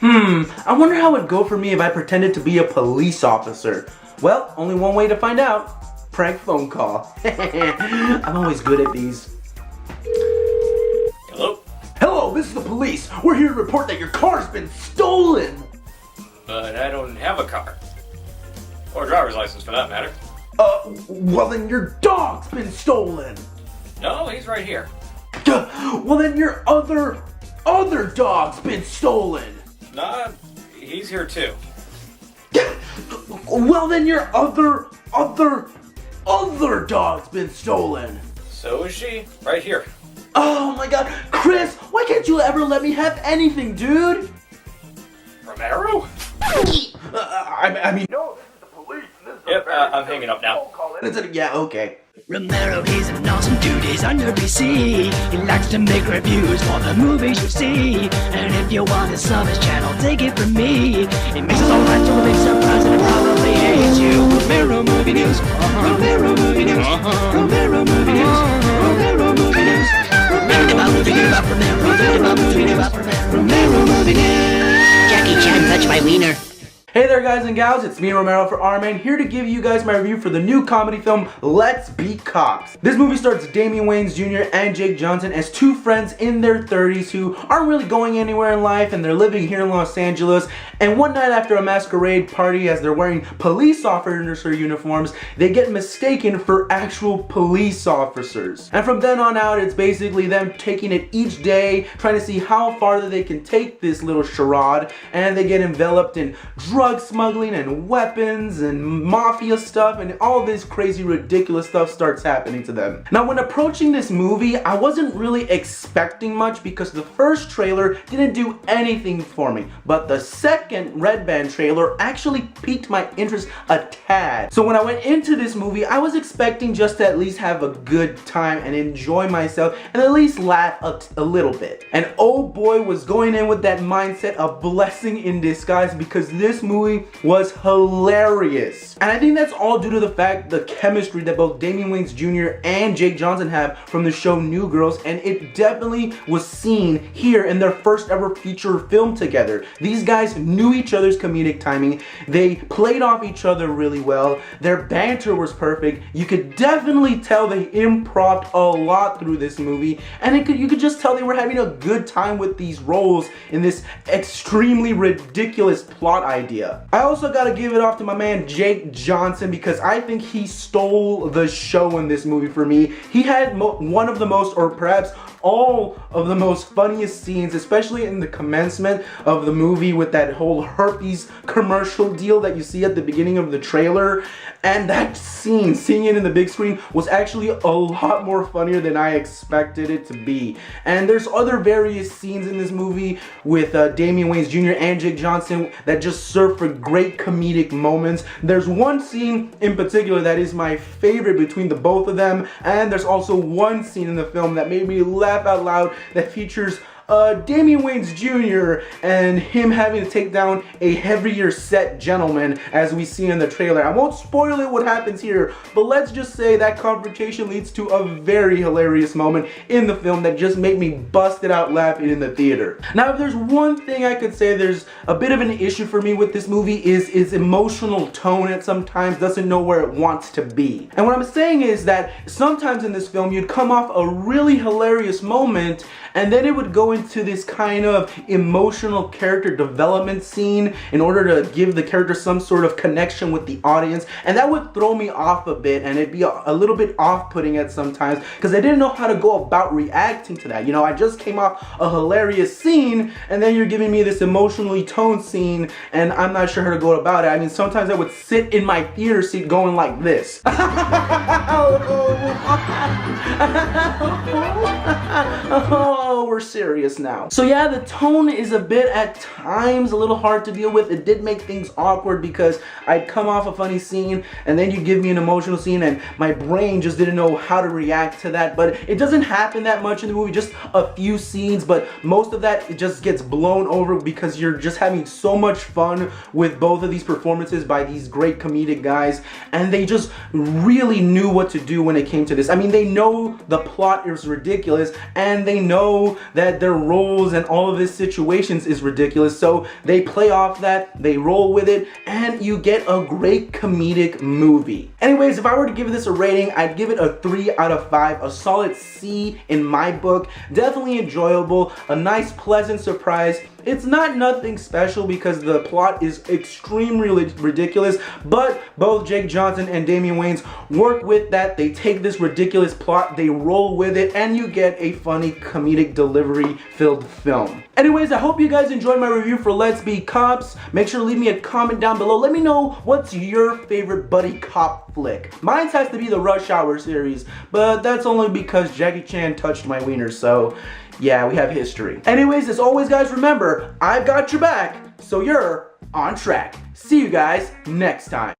I wonder how it'd go for me if I pretended to be a police officer. Well, only one way to find out. Prank phone call. I'm always good at these. Hello? Hello, this is the police. We're here to report that your car's been stolen. But I don't have a car. Or a driver's license for that matter. Well then your dog's been stolen. No, he's right here. Well then your other dog's been stolen. Nah, he's here too. Well then your other dog's been stolen. So is she, right here. Oh my god, Chris, why can't you ever let me have anything, dude? Romero? I mean, no, this is the police. This is Yep, I'm hanging up now. Yeah, okay. Romero, he's an awesome dude, he's on your PC. He likes to make reviews for the movies you see. And if you want to sub his channel, take it from me. It makes us all right to a big surprise and it probably hates you. Romero Movie News, Romero Movie News, Romero Movie News, Romero Movie News, Romero Movie News, Romero Movie News. Jackie Chan touched my wiener. Hey there guys and gals, it's me Romero for RMN, here to give you guys my review for the new comedy film, Let's Be Cops. This movie stars Damon Wayans Jr. and Jake Johnson as two friends in their 30s who aren't really going anywhere in life and they're living here in Los Angeles. And one night after a masquerade party, as they're wearing police officer uniforms, they get mistaken for actual police officers. And from then on out, it's basically them taking it each day, trying to see how far they can take this little charade, and they get enveloped in drug smuggling and weapons and mafia stuff, and all this crazy ridiculous stuff starts happening to them. Now when approaching this movie, I wasn't really expecting much because the first trailer didn't do anything for me, but the second red band trailer actually piqued my interest a tad. So when I went into this movie, I was expecting just to at least have a good time and enjoy myself and at least laugh a little bit. And oh boy, was going in with that mindset a blessing in disguise, because this movie was hilarious. And I think that's all due to the fact, the chemistry that both Damon Wayans Jr. and Jake Johnson have from the show New Girls, and it definitely was seen here in their first ever feature film together. These guys knew each other's comedic timing, they played off each other really well, their banter was perfect, you could definitely tell they improv'd a lot through this movie, and you could just tell they were having a good time with these roles in this extremely ridiculous plot idea. I also gotta give it off to my man Jake Johnson, because I think he stole the show in this movie for me. He had one of the most, or perhaps all of the most funniest scenes, especially in the commencement of the movie with that whole herpes commercial deal that you see at the beginning of the trailer. And that scene, seeing it in the big screen, was actually a lot more funnier than I expected it to be. And there's other various scenes in this movie with Damon Wayans Jr. and Jake Johnson that just serve for great comedic moments. There's one scene in particular that is my favorite between the both of them, and there's also one scene in the film that made me laugh out loud that features Damon Wayans Jr. and him having to take down a heavier set gentleman, as we see in the trailer. I won't spoil it what happens here, but let's just say that confrontation leads to a very hilarious moment in the film that just made me bust it out laughing in the theater. Now if there's one thing I could say there's a bit of an issue for me with this movie is its emotional tone. It sometimes doesn't know where it wants to be. And what I'm saying is that sometimes in this film you'd come off a really hilarious moment and then it would go into this kind of emotional character development scene in order to give the character some sort of connection with the audience, and that would throw me off a bit, and it'd be a little bit off-putting at sometimes because I didn't know how to go about reacting to that. You know, I just came off a hilarious scene and then you're giving me this emotionally toned scene and I'm not sure how to go about it. I mean, sometimes I would sit in my theater seat going like this. Oh, we're serious now. So yeah, the tone is a bit at times a little hard to deal with. It did make things awkward because I'd come off a funny scene and then you give me an emotional scene and my brain just didn't know how to react to that. But it doesn't happen that much in the movie, just a few scenes, but most of that, it just gets blown over because you're just having so much fun with both of these performances by these great comedic guys, and they just really knew what to do when it came to this. I mean, they know the plot is ridiculous and they know know that their roles and all of this situations is ridiculous, so they play off that, they roll with it, and you get a great comedic movie. Anyways, if I were to give this a rating, I'd give it a 3 out of 5, a solid C in my book. Definitely enjoyable, a nice pleasant surprise. It's not nothing special because the plot is extremely ridiculous, but both Jake Johnson and Damon Wayans work with that. They take this ridiculous plot, they roll with it, and you get a funny comedic delivery filled film. Anyways, I hope you guys enjoyed my review for Let's Be Cops. Make sure to leave me a comment down below. Let me know what's your favorite buddy cop flick. Mine has to be the Rush Hour series, but that's only because Jackie Chan touched my wiener, so yeah, we have history. Anyways, as always guys, remember, I've got your back, so you're on track. See you guys next time.